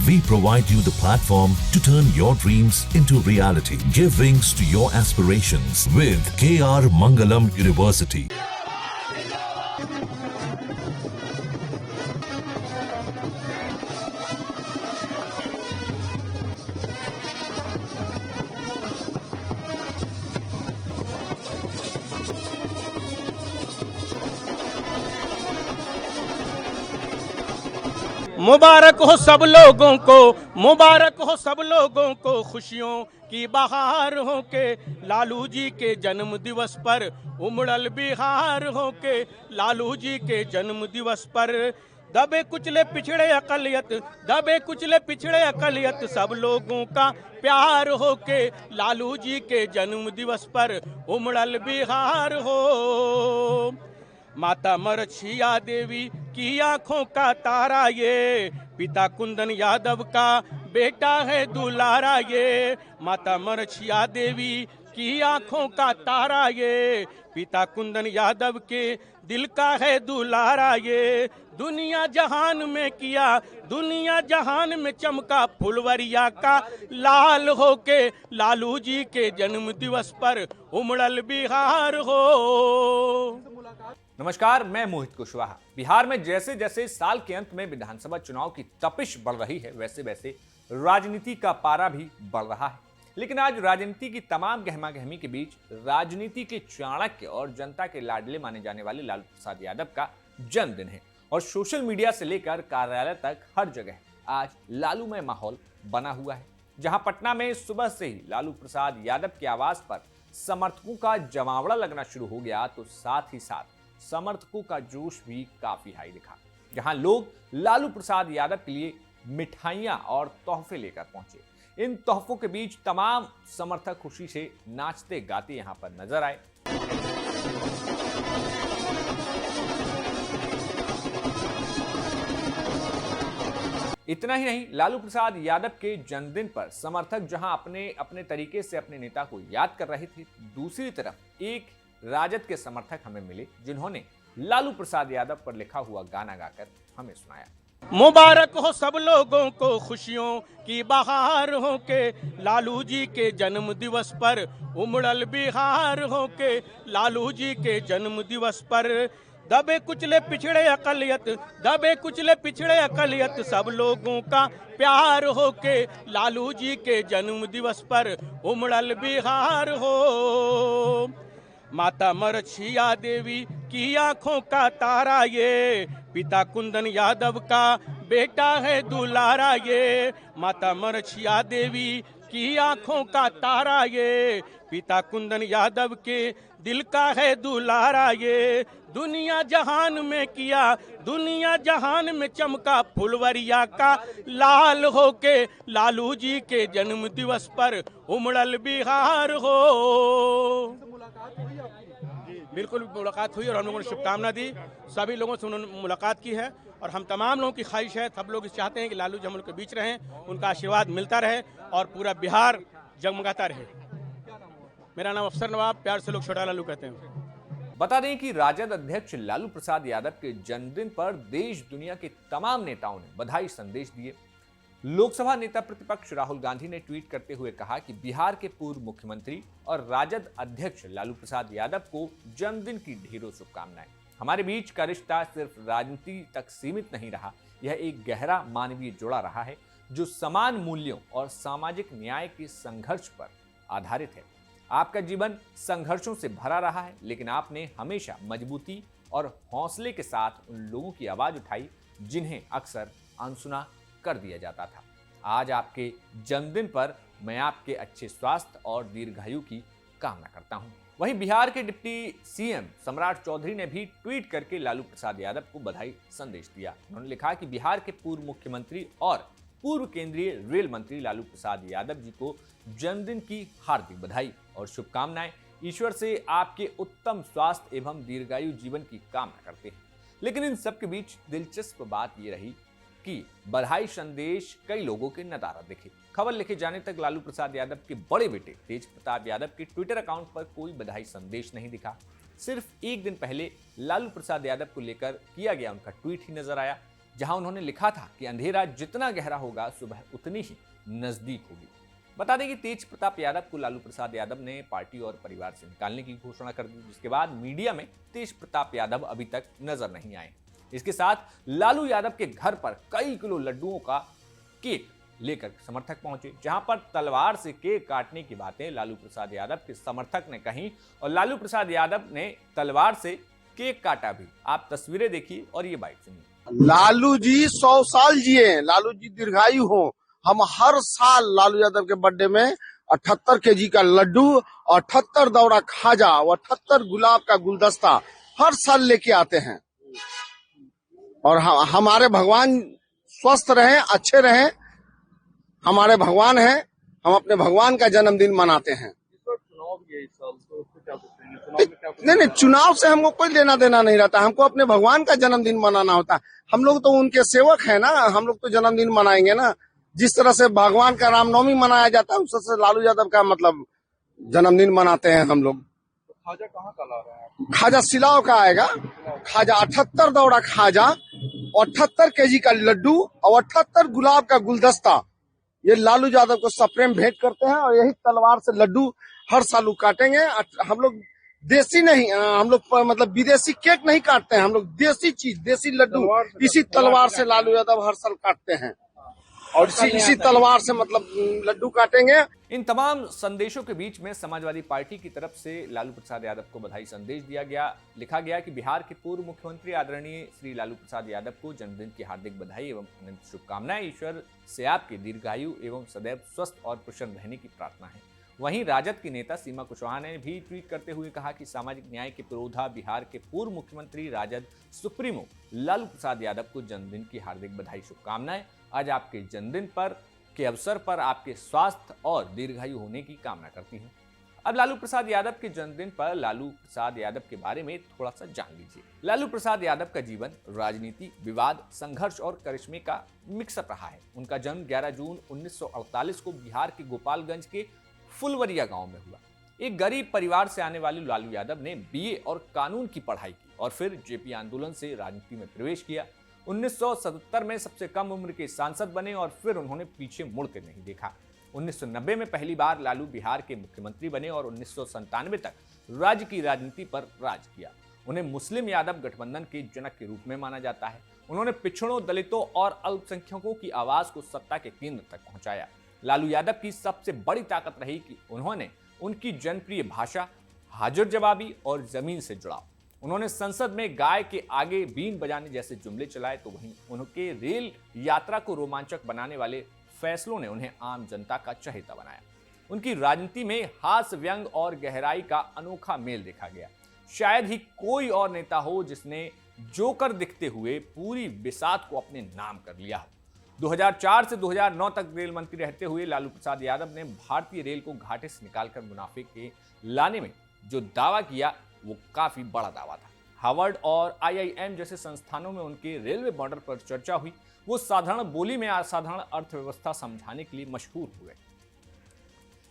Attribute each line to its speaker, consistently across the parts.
Speaker 1: We provide you the platform to turn your dreams into reality. Give wings to your aspirations with KR Mangalam University.
Speaker 2: मुबारक हो सब लोगों को, मुबारक हो सब लोगों को, खुशियों की बहार हो के लालू जी के जन्म दिवस पर उमड़ल बिहार हो के लालू जी के जन्म दिवस पर दबे कुचले पिछड़े अकलियत, दबे कुचले पिछड़े अकलियत सब लोगों का प्यार हो के लालू जी के जन्म दिवस पर उमड़ल बिहार हो। माता मरछिया देवी की आंखों का तारा ये, पिता कुंदन यादव का बेटा है दुलारा ये। माता मरछिया देवी की आंखों का तारा ये, पिता कुंदन यादव के दिल का है दुलारा ये। दुनिया जहान में किया, दुनिया जहान में चमका फुलवरिया का लाल हो के लालू जी के जन्म दिवस पर उमड़ल बिहार हो।
Speaker 3: नमस्कार, मैं मोहित कुशवाहा। बिहार में जैसे जैसे साल के अंत में विधानसभा चुनाव की तपिश बढ़ रही है, वैसे वैसे राजनीति का पारा भी बढ़ रहा है। लेकिन आज राजनीति की तमाम गहमागहमी के बीच राजनीति के चाणक्य और जनता के लाडले माने जाने वाले लालू प्रसाद यादव का जन्मदिन है और सोशल मीडिया से लेकर कार्यालय तक हर जगह आज लालूमय माहौल बना हुआ है। जहां पटना में सुबह से ही लालू प्रसाद यादव के आवास पर समर्थकों का जमावड़ा लगना शुरू हो गया, तो साथ ही साथ समर्थकों का जोश भी काफी हाई दिखा। जहां लोग लालू प्रसाद यादव के लिए मिठाइयां और तोहफे लेकर पहुंचे। इन तोहफों के बीच तमाम समर्थक खुशी से नाचते गाते यहां पर नजर आए। इतना ही नहीं, लालू प्रसाद यादव के जन्मदिन पर समर्थक जहां अपने अपने तरीके से अपने नेता को याद कर रहे थे, दूसरी तरफ एक राजद के समर्थक हमें मिले जिन्होंने लालू प्रसाद यादव पर लिखा हुआ गाना गाकर हमें सुनाया।
Speaker 2: मुबारक हो सब लोगों को, खुशियों की बहार हो के लालू जी के जन्म दिवस पर उमड़ल बिहार हो के लालू जी के जन्म दिवस पर दबे कुचले पिछड़े अकलियत, दबे कुचले पिछड़े अकलियत सब लोगों का प्यार हो के लालू जी के जन्म दिवस पर उमड़ल बिहार हो। माता मरछिया देवी की आंखों का तारा ये, पिता कुंदन यादव का बेटा है दुलारा ये। माता मरछिया देवी की आंखों का तारा ये, पिता कुंदन यादव के दिल का है दुलारा ये। दुनिया जहान में किया, दुनिया जहान में चमका फुलवरिया का लाल हो के लालू जी के जन्म दिवस पर उमड़ल बिहार हो। बिल्कुल मुलाकात हुई और हम लोगों ने शुभकामना दी। सभी लोगों से उन्होंने मुलाकात की है और हम तमाम लोगों की ख्वाहिश है, सब लोग चाहते हैं कि लालू जी हम लोग के बीच रहें, उनका आशीर्वाद मिलता रहे और पूरा बिहार जगमगाता रहे। मेरा नाम अफसर नवाब, प्यार से लोग छोटा लालू कहते हैं।
Speaker 3: बता दें कि राजद अध्यक्ष लालू प्रसाद यादव के जन्मदिन पर देश दुनिया के तमाम नेताओं ने बधाई संदेश दिए। लोकसभा नेता प्रतिपक्ष राहुल गांधी ने ट्वीट करते हुए कहा कि बिहार के पूर्व मुख्यमंत्री और राजद अध्यक्ष लालू प्रसाद यादव को जन्मदिन की ढेरों शुभकामनाएं। हमारे बीच का रिश्ता सिर्फ राजनीति तक सीमित नहीं रहा, यह एक गहरा मानवीय जुड़ा रहा है जो समान मूल्यों और सामाजिक न्याय के संघर्ष पर आधारित है। आपका जीवन संघर्षों से भरा रहा है, लेकिन आपने हमेशा मजबूती और हौसले के साथ उन लोगों की आवाज उठाई जिन्हें अक्सर अनसुना कर दिया जाता था। आज आपके जन्मदिन पर मैं आपके अच्छे स्वास्थ्य और दीर्घायु की कामना करता हूं। वहीं बिहार के डिप्टी सीएम सम्राट चौधरी ने भी ट्वीट करके लालू प्रसाद यादव को बधाई संदेश दिया। उन्होंने लिखा कि बिहार के पूर्व मुख्यमंत्री और पूर्व केंद्रीय रेल मंत्री लालू प्रसाद यादव जी को जन्मदिन की हार्दिक बधाई और शुभकामनाएं। ईश्वर से आपके उत्तम स्वास्थ्य एवं दीर्घायु जीवन की कामना करते हैं। लेकिन इन सब के बीच दिलचस्प बात यह रही कि बधाई संदेश कई लोगों के नदारद दिखे। खबर लिखे जाने तक लालू प्रसाद यादव के बड़े बेटे तेज प्रताप यादव के ट्विटर अकाउंट पर कोई बधाई संदेश नहीं दिखा। सिर्फ एक दिन पहले लालू प्रसाद यादव को लेकर किया गया उनका ट्वीट ही नजर आया, जहां उन्होंने लिखा था कि अंधेरा जितना गहरा होगा सुबह उतनी ही नजदीक होगी। बता दें कि तेज प्रताप यादव को लालू प्रसाद यादव ने पार्टी और परिवार से निकालने की घोषणा कर दी, जिसके बाद मीडिया में तेज प्रताप यादव अभी तक नजर नहीं आए। इसके साथ लालू यादव के घर पर कई किलो लड्डुओं का केक लेकर समर्थक पहुंचे, जहां पर तलवार से केक काटने की बातें लालू प्रसाद यादव के समर्थक ने कही और लालू प्रसाद यादव ने तलवार से केक काटा भी। आप तस्वीरें देखिए और ये बाइट सुनिए।
Speaker 4: लालू जी 100 साल जिए, लालू जी दीर्घायु हो। हम हर साल लालू यादव के बर्थडे में 78 केजी का लड्डू, 78 दौरा खाजा और 78 गुलाब का गुलदस्ता हर साल लेके आते हैं। और हमारे भगवान स्वस्थ रहे, अच्छे रहे, हमारे भगवान हैं, हम अपने भगवान का जन्मदिन मनाते हैं। नहीं, चुनाव से हमको कोई लेना देना नहीं रहता, हमको अपने भगवान का जन्मदिन मनाना होता है। हम लोग तो उनके सेवक हैं ना, हम लोग तो जन्मदिन मनाएंगे ना। जिस तरह से भगवान का रामनवमी मनाया जाता है, उस तरह से लालू यादव का मतलब जन्मदिन मनाते हैं हम लोग।
Speaker 5: खाजा कहाँ का ला रहे हैं?
Speaker 4: खाजा सिलाव का आएगा। खाजा 78 दौरा खाजा, 78 केजी का लड्डू और 78 गुलाब का गुलदस्ता, ये लालू यादव को सप्रेम भेंट करते हैं। और यही तलवार से लड्डू हर साल काटेंगे। हम लोग देसी नहीं, हम लोग मतलब विदेशी केक नहीं काटते हैं, हम लोग देसी चीज, देसी लड्डू इसी तलवार से लालू यादव हर साल काटते हैं और इसी तलवार से मतलब लड्डू काटेंगे।
Speaker 3: इन तमाम संदेशों के बीच में समाजवादी पार्टी की तरफ से लालू प्रसाद यादव को बधाई संदेश दिया गया। लिखा गया कि बिहार के पूर्व मुख्यमंत्री आदरणीय श्री लालू प्रसाद यादव को जन्मदिन की हार्दिक बधाई एवं अनंत शुभकामनाएं। ईश्वर से आपके दीर्घायु एवं सदैव स्वस्थ और प्रसन्न रहने की प्रार्थना है। वहीं राजद की नेता सीमा कुशवाहा ने भी ट्वीट करते हुए कहा कि सामाजिक न्याय के पुरोधा बिहार के पूर्व मुख्यमंत्री राजद सुप्रीमो लालू प्रसाद यादव को जन्मदिन की हार्दिक बधाई शुभकामनाएं। आज आपके जन्मदिन पर के अवसर पर आपके स्वास्थ्य और दीर्घायु होने की कामना करती हूं। अब लालू प्रसाद यादव के जन्मदिन पर लालू प्रसाद यादव के बारे में थोड़ा सा जान लीजिए। लालू प्रसाद यादव का जीवन राजनीति, विवाद, संघर्ष और करिश्मे का मिक्सअप रहा है। उनका जन्म 11 जून 1948 को बिहार के गोपालगंज के फुलवरिया गांव में हुआ। एक गरीब परिवार से आने वाले लालू यादव ने बीए और कानून की पढ़ाई की और फिर जेपी आंदोलन से राजनीति में प्रवेश किया। 1977 में सबसे कम उम्र के सांसद बने और फिर उन्होंने पीछे मुड़कर नहीं देखा। 1990 में पहली बार लालू बिहार के मुख्यमंत्री बने और 1997 तक राज्य की राजनीति पर राज किया। उन्हें मुस्लिम यादव गठबंधन के जनक के रूप में माना जाता है। उन्होंने पिछड़ों, दलितों और अल्पसंख्यकों की आवाज को सत्ता के केंद्र तक पहुंचाया। लालू यादव की सबसे बड़ी ताकत रही कि उन्होंने उनकी जनप्रिय भाषा, हाजिर जवाबी और जमीन से जुड़ाव। उन्होंने संसद में गाय के आगे बीन बजाने जैसे जुमले चलाए, तो वहीं उनके रेल यात्रा को रोमांचक बनाने वाले फैसलों ने उन्हें आम जनता का चहेता बनाया। उनकी राजनीति में हास्य, व्यंग और गहराई का अनोखा मेल देखा गया। शायद ही कोई और नेता हो जिसने जोकर दिखते हुए पूरी बिसात को अपने नाम कर लिया हो। 2004 से 2009 तक रेल मंत्री रहते हुए लालू प्रसाद यादव ने भारतीय रेल को घाटे से निकालकर मुनाफे के लाने में जो दावा किया वो काफी बड़ा दावा था। हार्वर्ड और IIM जैसे संस्थानों में उनके रेलवे मॉडल पर चर्चा हुई। वो साधारण बोली में असाधारण अर्थव्यवस्था समझाने के लिए मशहूर हुए।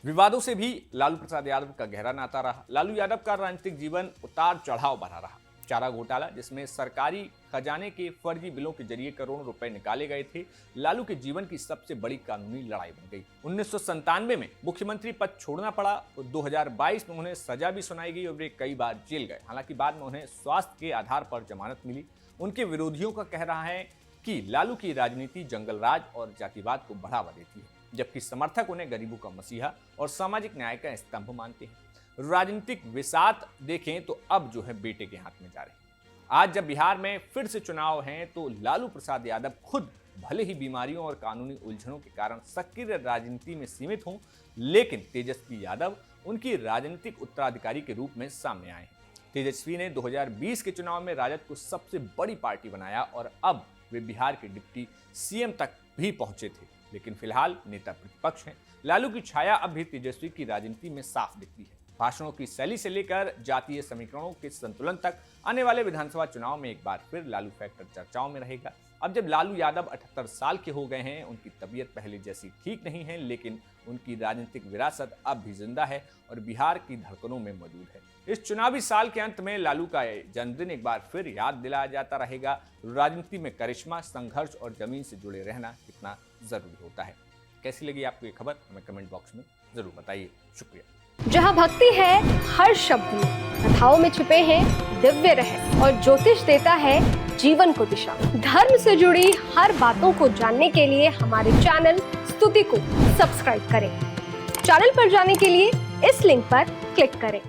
Speaker 3: विवादों से भी लालू प्रसाद यादव का गहरा नाता रहा। लालू यादव का राजनीतिक जीवन उतार चढ़ाव भरा रहा। चारा घोटाला, जिसमें सरकारी खजाने के फर्जी बिलों के जरिए करोड़ों रुपए निकाले गए थे, लालू के जीवन की सबसे बड़ी कानूनी लड़ाई बन गई। 1997 में मुख्यमंत्री पद छोड़ना पड़ा। 2022 में उन्हें सजा भी सुनाई गई और वे कई बार जेल गए। हालांकि बाद में उन्हें स्वास्थ्य के आधार पर जमानत मिली। उनके विरोधियों का कह रहा है कि लालू की राजनीति जंगल राज और जातिवाद को बढ़ावा देती है, जबकि समर्थक उन्हें गरीबों का मसीहा और सामाजिक न्याय का स्तंभ मानते हैं। राजनीतिक विसात देखें तो अब जो है बेटे के हाथ में जा रहे हैं। आज जब बिहार में फिर से चुनाव हैं तो लालू प्रसाद यादव खुद भले ही बीमारियों और कानूनी उलझनों के कारण सक्रिय राजनीति में सीमित हों, लेकिन तेजस्वी यादव उनकी राजनीतिक उत्तराधिकारी के रूप में सामने आए हैं। तेजस्वी ने 2020 के चुनाव में राजद को सबसे बड़ी पार्टी बनाया और अब वे बिहार के डिप्टी CM तक भी पहुंचे थे, लेकिन फिलहाल नेता प्रतिपक्ष हैं। लालू की छाया अब भी तेजस्वी की राजनीति में साफ दिखती है। भाषणों की शैली से लेकर जातीय समीकरणों के संतुलन तक आने वाले विधानसभा चुनाव में एक बार फिर लालू फैक्टर चर्चाओं में रहेगा। अब जब लालू यादव 78 साल के हो गए हैं, उनकी तबीयत पहले जैसी ठीक नहीं है, लेकिन उनकी राजनीतिक विरासत अब भी जिंदा है और बिहार की धड़कनों में मौजूद है। इस चुनावी साल के अंत में लालू का जन्मदिन एक बार फिर याद दिलाया जाता रहेगा। राजनीति में करिश्मा, संघर्ष और जमीन से जुड़े रहना कितना जरूरी होता है। कैसी लगी आपको ये खबर, हमें कमेंट बॉक्स में जरूर बताइए। शुक्रिया।
Speaker 6: जहाँ भक्ति है हर शब्द में, कथाओं में छिपे हैं दिव्य रहस्य और ज्योतिष देता है जीवन को दिशा। धर्म से जुड़ी हर बातों को जानने के लिए हमारे चैनल स्तुति को सब्सक्राइब करें। चैनल पर जाने के लिए इस लिंक पर क्लिक करें।